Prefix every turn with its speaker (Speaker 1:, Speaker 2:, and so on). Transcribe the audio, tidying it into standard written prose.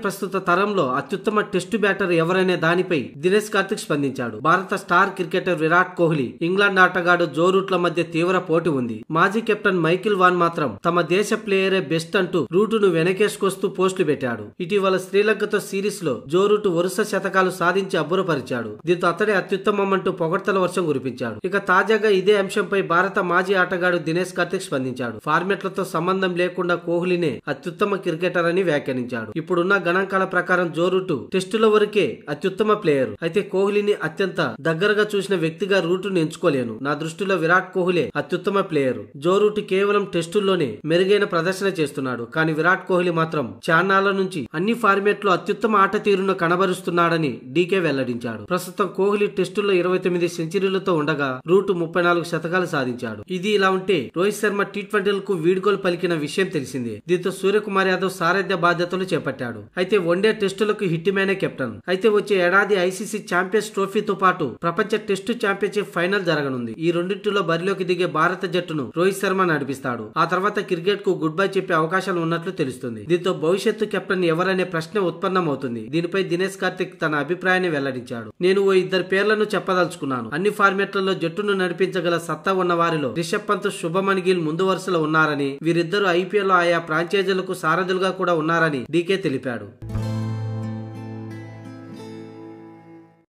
Speaker 1: ప్రస్తుత తరంలో అత్యుత్తమ టెస్టు బ్యాటర్ ఎవరనే దానిపై దినేష్ కార్తిక్ స్పందించాడు. భారత star cricketer Virat Kohli, England ఆటగాడు జో రూట్ల మధ్య తీవ్ర పోటీ ఉంది. మాజీ కెప్టెన్ మైకిల్ వాన్ మాత్రం తమ దేశ ప్లేయరే బెస్ట్ అంటూ రూటును వెనకేసుకొస్తూ పోస్టులు పెట్టాడు. ఇటీవల శ్రీలంకతో సిరీస్ లో జో రూట్ వరుస శతకాలు సాధించి అబ్బురపరిచాడు. దీంతో అతడే అత్యుత్తమం అంటూ పొగడ్తల వర్షం కురిపించాడు. ఇక తాజాగా ఇదే అంశంపై భారత మాజీ ఆటగాడు దినేష్ కార్తిక్ స్పందించాడు. ఫార్మెట్లతో సంబంధం లేకుండా కోహ్లీనే అత్యుత్తమ క్రికెటర్ అని వ్యాఖ్యానించాడు. ఇప్పుడున్న గణాంకాల ప్రకారం జో రూట్ టెస్టుల వరకే అత్యుత్తమ ప్లేయర్. అయితే కోహ్లీని అత్యంత దగ్గరగా చూసిన వ్యక్తిగా రూటును ఎంచుకోలేను. నా దృష్టిలో విరాట్ కోహ్లీ అత్యుత్తమ ప్లేయర్. జో రూట్ కేవలం టెస్టుల్లోనే మెరుగైన ప్రదర్శన చేస్తున్నాడు. కానీ విరాట్ కోహ్లీ మాత్రం చాన్నాళ్ల నుంచి అన్ని ఫార్మేట్ లో అత్యుత్తమ ఆట తీరును కనబరుస్తున్నాడని డీకే వెల్లడించాడు. ప్రస్తుతం కోహ్లీ టెస్టుల్లో 29 సెంచరీలతో ఉండగా రూట్ 34 శతకాలు సాధించాడు. ఇది ఇలా ఉంటే రోహిత్ శర్మ టీ20లకు వీడ్కోలు పలికిన విషయం తెలిసిందే. దీంతో సూర్యకుమార్ యాదవ్ సారథ్య బాధ్యతలు చేపట్టాడు. అయితే వన్డే టెస్టులకు హిట్ మ్యానే కెప్టెన్. అయితే వచ్చే ఏడాది ఐసీసీ ఛాంపియన్స్ ట్రోఫీతో పాటు ప్రపంచ టెస్టు ఛాంపియన్షిప్ ఫైనల్ జరగనుంది. ఈ రెండింటిలో బరిలోకి దిగే భారత జట్టును రోహిత్ శర్మ నడిపిస్తాడు. ఆ తర్వాత క్రికెట్ కు గుడ్ బై చెప్పే అవకాశాలు ఉన్నట్లు తెలుస్తుంది. దీంతో భవిష్యత్తు కెప్టెన్ ఎవరనే ప్రశ్న ఉత్పన్నమవుతుంది. దీనిపై దినేష్ కార్తిక్ తన అభిప్రాయాన్ని వెల్లడించాడు. నేను ఓ ఇద్దరు పేర్లను చెప్పదలుచుకున్నాను. అన్ని ఫార్మాట్లలో జట్టును నడిపించగల సత్తా ఉన్న వారిలో రిషబ్ పంత్, శుభమన్ గిల్ ముందు వరుసలో ఉన్నారని, వీరిద్దరూ ఐపీఎల్ లో ఆయా ఫ్రాంచైజీలకు సారథులుగా కూడా ఉన్నారని డీకే తెలిపాడు.